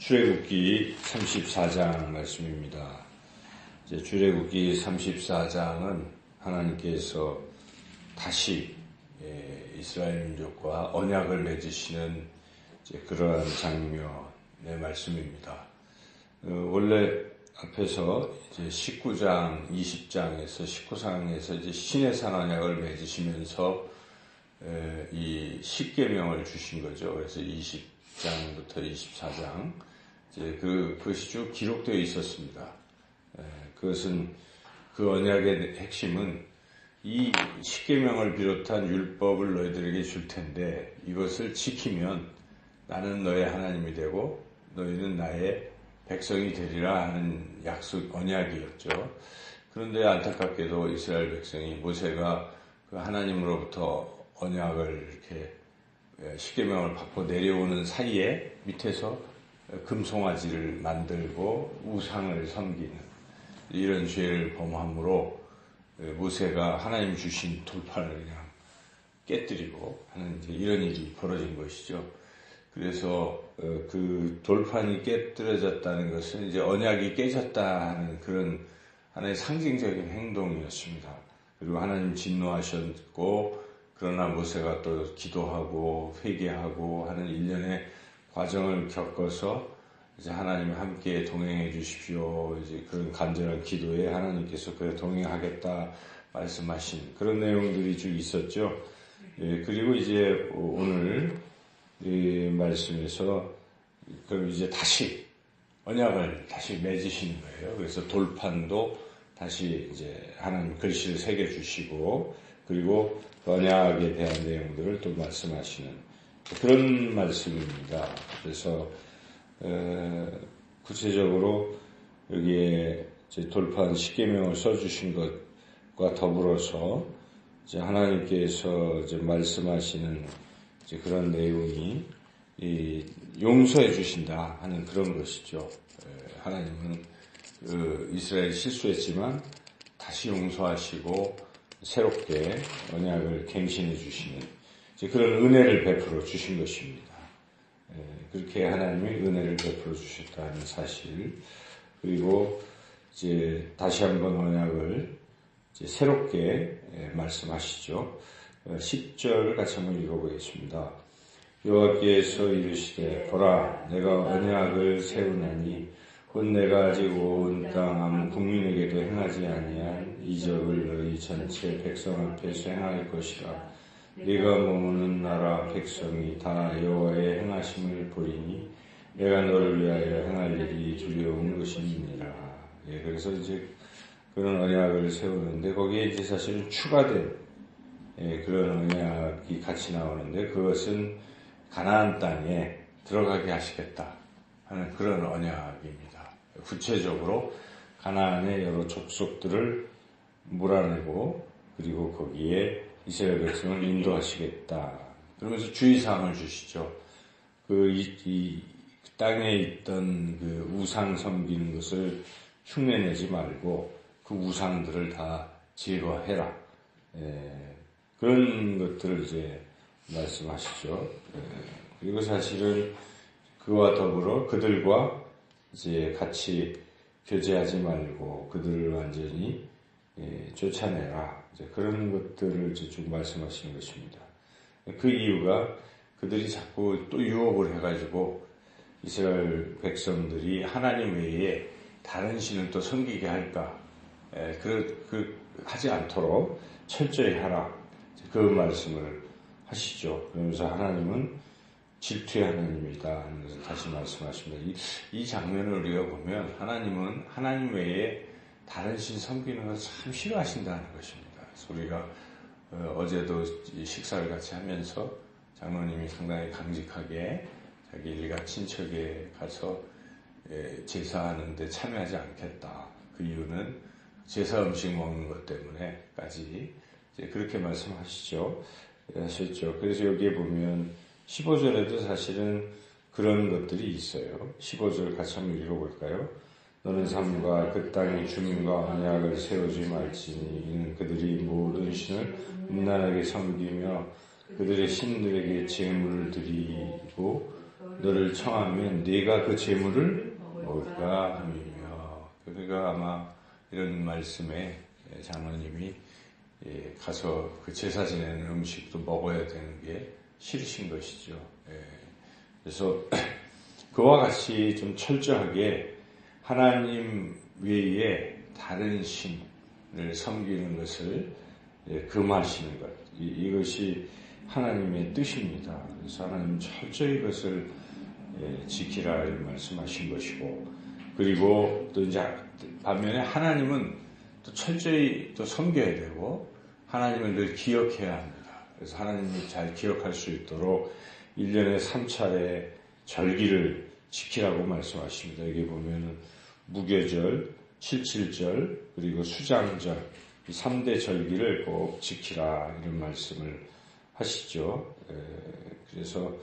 출애굽기 34장 말씀입니다. 이제 출애굽기 34장은 하나님께서 다시 이스라엘 민족과 언약을 맺으시는 그러한 장면의 말씀입니다. 원래 앞에서 이제 19장, 20장에서 19장에서 이제 시내산 언약을 맺으시면서 이 십계명을 주신 거죠. 그래서 20장부터 24장 이제 그것이 쭉 기록되어 있었습니다. 그것은 그 언약의 핵심은 이 십계명을 비롯한 율법을 너희들에게 줄 텐데 이것을 지키면 나는 너의 하나님이 되고 너희는 나의 백성이 되리라 하는 약속 언약이었죠. 그런데 안타깝게도 이스라엘 백성이 모세가 그 하나님으로부터 언약을 이렇게 십계명을 받고 내려오는 사이에 밑에서 금송아지를 만들고 우상을 섬기는 이런 죄를 범함으로 모세가 하나님 주신 돌판을 그냥 깨뜨리고 하는 이런 일이 벌어진 것이죠. 그래서 그 돌판이 깨뜨려졌다는 것은 이제 언약이 깨졌다 하는 그런 하나의 상징적인 행동이었습니다. 그리고 하나님 진노하셨고 그러나 모세가 또 기도하고 회개하고 하는 일련의 과정을 겪어서 이제 하나님 함께 동행해 주십시오. 이제 그런 간절한 기도에 하나님께서 그래 동행하겠다 말씀하신 그런 내용들이 쭉 있었죠. 그리고 이제 오늘 이 말씀에서 그럼 이제 다시 언약을 다시 맺으시는 거예요. 그래서 돌판도 다시 이제 하나님 글씨를 새겨 주시고 그리고 언약에 대한 내용들을 또 말씀하시는 그런 말씀입니다. 그래서 구체적으로 여기에 이제 돌판 십계명을 써주신 것과 더불어서 이제 하나님께서 이제 말씀하시는 이제 그런 내용이 용서해 주신다 하는 그런 것이죠. 하나님은 이스라엘이 실수했지만 다시 용서하시고 새롭게 언약을 갱신해 주시는 이제 그런 은혜를 베풀어 주신 것입니다. 그렇게 하나님이 은혜를 베풀어 주셨다는 사실 그리고 이제 다시 한번 언약을 이제 새롭게 말씀하시죠. 10절 같이 한번 읽어보겠습니다. 여호와께서 이르시되 보라 내가 언약을 세우나니 곧 내가 아직 온 땅 아무 국민에게도 행하지 아니한 이적을 너희 전체 백성 앞에서 행할 것이라. 네가 머무는 나라 백성이 다 여호와의 행하심을 보리니 내가 너를 위하여 행할 일이 두려운 것이니라. 그래서 이제 그런 언약을 세우는데 거기에 이제 사실은 추가된 그런 언약이 같이 나오는데 그것은 가나안 땅에 들어가게 하시겠다 하는 그런 언약입니다. 구체적으로 가나안의 여러 족속들을 몰아내고 그리고 거기에 이스라엘 백성을 인도하시겠다. 그러면서 주의사항을 주시죠. 이 땅에 있던 그 우상 섬기는 것을 흉내내지 말고 그 우상들을 다 제거해라. 그런 것들을 이제 말씀하시죠. 그리고 사실은 그와 더불어 그들과 이제 같이 교제하지 말고 그들을 완전히 쫓아내라. 이제 그런 것들을 이제 쭉 말씀하시는 것입니다. 그 이유가 그들이 자꾸 또 유혹을 해가지고 이스라엘 백성들이 하나님 외에 다른 신을 또 섬기게 할까? 하지 않도록 철저히 하라. 그 말씀을 하시죠. 그러면서 하나님은 질투의 하나님이다 하는 것을 다시 말씀하십니다. 이 장면을 우리가 보면 하나님은 하나님 외에 다른 신 섬기는 것을 참 싫어하신다는 것입니다. 그래서 우리가 어제도 식사를 같이 하면서 장로님이 상당히 강직하게 자기 일가 친척에 가서 제사하는데 참여하지 않겠다. 그 이유는 제사 음식 먹는 것 때문에까지 그렇게 말씀하시죠. 하셨죠. 그래서 여기에 보면 15절에도 사실은 그런 것들이 있어요. 15절 같이 한번 읽어볼까요? 너는 삼가 그 땅의 주민과 언약을 세우지 말지니 이는 그들이 모든 신을 음란하게 섬기며 그들의 신들에게 제물을 드리고 너를 청하면 네가 그 재물을 먹을까 함이며. 그러니까 아마 이런 말씀에 장로님이 가서 그 제사 지내는 음식도 먹어야 되는 게 싫으신 것이죠. 그래서 그와 같이 좀 철저하게 하나님 외에 다른 신을 섬기는 것을 금하시는 것, 이것이 하나님의 뜻입니다. 그래서 하나님 철저히 이것을 지키라 이런 말씀하신 것이고, 그리고 또 이제 반면에 하나님은 또 철저히 또 섬겨야 되고 하나님을 늘 기억해야 합니다. 그래서 하나님이 잘 기억할 수 있도록 1년에 3차례 절기를 지키라고 말씀하십니다. 여기 보면은 무교절, 칠칠절, 그리고 수장절, 이 3대 절기를 꼭 지키라 이런 말씀을 하시죠. 그래서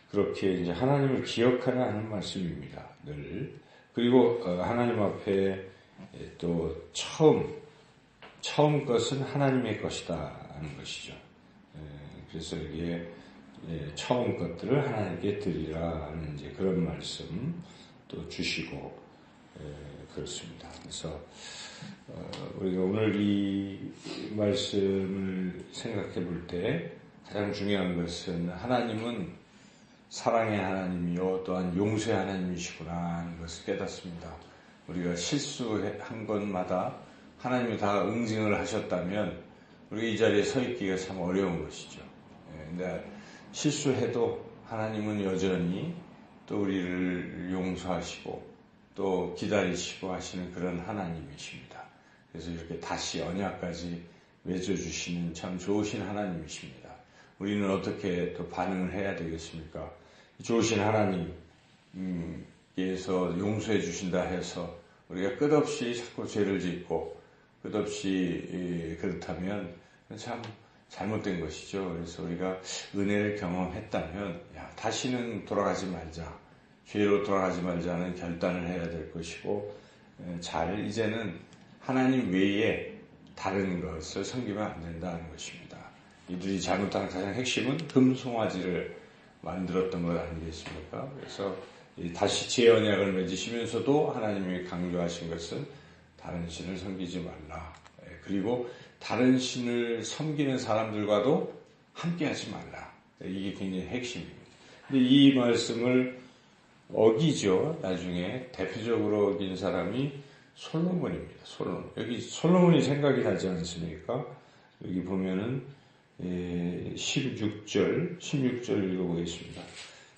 그렇게 이제 하나님을 기억하라 하는 말씀입니다. 늘. 그리고 하나님 앞에 또 처음 것은 하나님의 것이다 하는 것이죠. 그래서 이게 처음 것들을 하나님께 드리라 하는 이제 그런 말씀 또 주시고 그렇습니다. 그래서 우리가 오늘 이 말씀을 생각해 볼 때 가장 중요한 것은 하나님은 사랑의 하나님이요 또한 용서의 하나님이시구나 하는 것을 깨닫습니다. 우리가 실수한 것마다 하나님이 다 응징을 하셨다면 우리가 이 자리에 서 있기가 참 어려운 것이죠. 근데 실수해도 하나님은 여전히 또 우리를 용서하시고 또 기다리시고 하시는 그런 하나님이십니다. 그래서 이렇게 다시 언약까지 맺어주시는 참 좋으신 하나님이십니다. 우리는 어떻게 또 반응을 해야 되겠습니까? 좋으신 하나님께서 용서해 주신다 해서 우리가 끝없이 자꾸 죄를 짓고 끝없이 그렇다면 참 잘못된 것이죠. 그래서 우리가 은혜를 경험했다면 다시는 돌아가지 말자, 죄로 돌아가지 말자는 결단을 해야 될 것이고 이제는 하나님 외에 다른 것을 섬기면 안 된다는 것입니다. 이들이 잘못한 가장 핵심은 금송아지를 만들었던 것 아니겠습니까? 그래서 다시 재언약을 맺으시면서도 하나님이 강조하신 것은 다른 신을 섬기지 말라. 그리고 다른 신을 섬기는 사람들과도 함께하지 말라. 이게 굉장히 핵심입니다. 근데 이 말씀을 어기죠. 나중에 대표적으로 어긴 사람이 솔로몬입니다. 여기 솔로몬이 생각이 나지 않습니까? 여기 보면은 16절 읽어보겠습니다.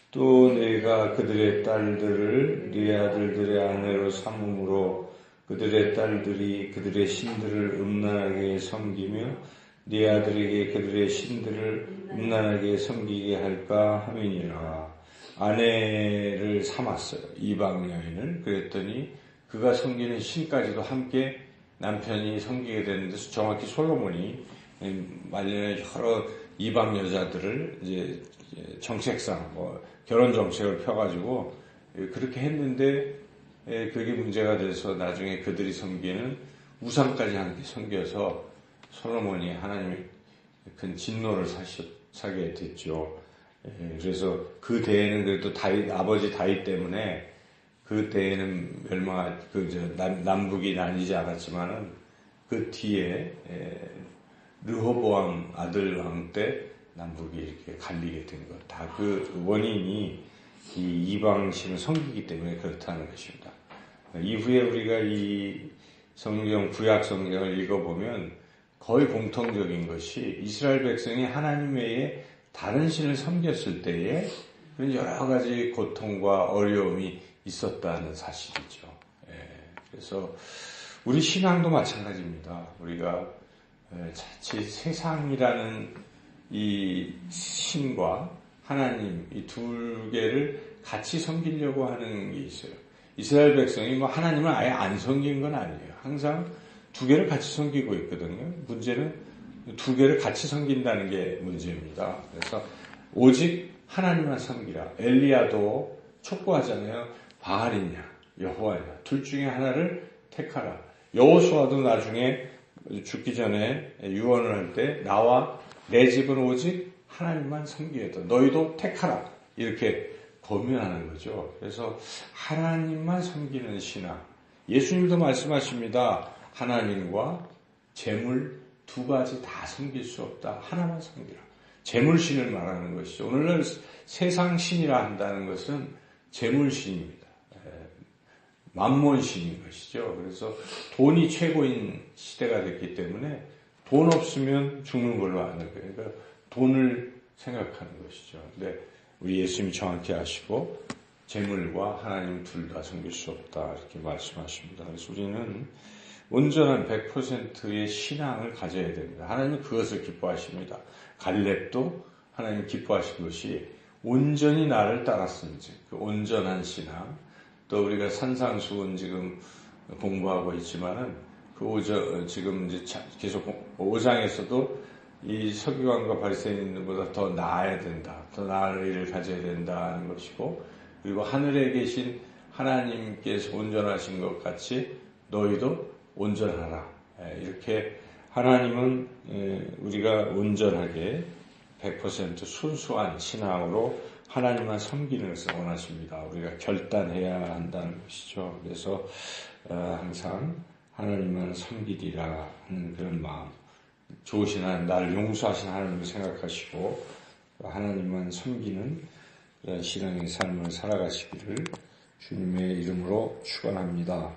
또 내가 그들의 딸들을 네 아들들의 아내로 삼음으로 그들의 딸들이 그들의 신들을 음란하게 섬기며 네 아들에게 그들의 신들을 음란하게 섬기게 할까 함이니라. 아내를 삼았어요. 이방 여인을. 그랬더니 그가 섬기는 신까지도 함께 남편이 섬기게 되는데 정확히 솔로몬이 말년에 여러 이방 여자들을 이제 정책상 결혼 정책을 펴가지고 그렇게 했는데 그게 문제가 돼서 나중에 그들이 섬기는 우상까지 함께 섬겨서 솔로몬이 하나님의 큰 진노를 사게 됐죠. 그래서 그 대에는 그래도 아버지 다윗 때문에 그 때에는 남북이 나뉘지 않았지만은 그 뒤에 르호보암 아들 왕 때 남북이 이렇게 갈리게 된 것. 다 그 원인이 이 이방신을 섬기기 때문에 그렇다는 것입니다. 이후에 우리가 이 구약 성경을 읽어보면 거의 공통적인 것이 이스라엘 백성이 하나님 외에 다른 신을 섬겼을 때에 그런 여러 가지 고통과 어려움이 있었다는 사실이죠. 그래서 우리 신앙도 마찬가지입니다. 우리가 자칫 세상이라는 이 신과 하나님 이 두 개를 같이 섬기려고 하는 게 있어요. 이스라엘 백성이 하나님을 아예 안 섬긴 건 아니에요. 항상 두 개를 같이 섬기고 있거든요. 문제는 두 개를 같이 섬긴다는 게 문제입니다. 그래서 오직 하나님만 섬기라. 엘리야도 촉구하잖아요. 바알이냐 여호와냐 둘 중에 하나를 택하라. 여호수아도 나중에 죽기 전에 유언을 할 때 나와 내 집은 오직 하나님만 섬기겠다. 너희도 택하라. 이렇게 범위하는 거죠. 그래서 하나님만 섬기는 신앙. 예수님도 말씀하십니다. 하나님과 재물 두 가지 다 섬길 수 없다. 하나만 섬기라. 재물신을 말하는 것이죠. 오늘날 세상 신이라 한다는 것은 재물신입니다. 만몬신인 것이죠. 그래서 돈이 최고인 시대가 됐기 때문에 돈 없으면 죽는 걸로 아는 거예요. 그러니까 돈을 생각하는 것이죠. 근데 우리 예수님이 정확히 아시고 재물과 하나님 둘 다 섬길 수 없다 이렇게 말씀하십니다. 그래서 우리는 온전한 100%의 신앙을 가져야 됩니다. 하나님은 그것을 기뻐하십니다. 갈렙도 하나님 기뻐하신 것이 온전히 나를 따랐은지 그 온전한 신앙. 또 우리가 산상수훈 지금 공부하고 있지만은 지금 이제 계속 5장에서도 이 서기관과 바리새인들보다 더 나아야 된다. 더 나을 일을 가져야 된다는 것이고, 그리고 하늘에 계신 하나님께서 온전하신 것 같이 너희도 온전하라. 이렇게 하나님은 우리가 온전하게 100% 순수한 신앙으로 하나님만 섬기는 것을 원하십니다. 우리가 결단해야 한다는 것이죠. 그래서 항상 하나님만 섬기리라 하는 그런 마음, 좋으신 하나님, 나를 용서하신 하나님을 생각하시고 하나님만 섬기는 신앙의 삶을 살아가시기를 주님의 이름으로 축원합니다.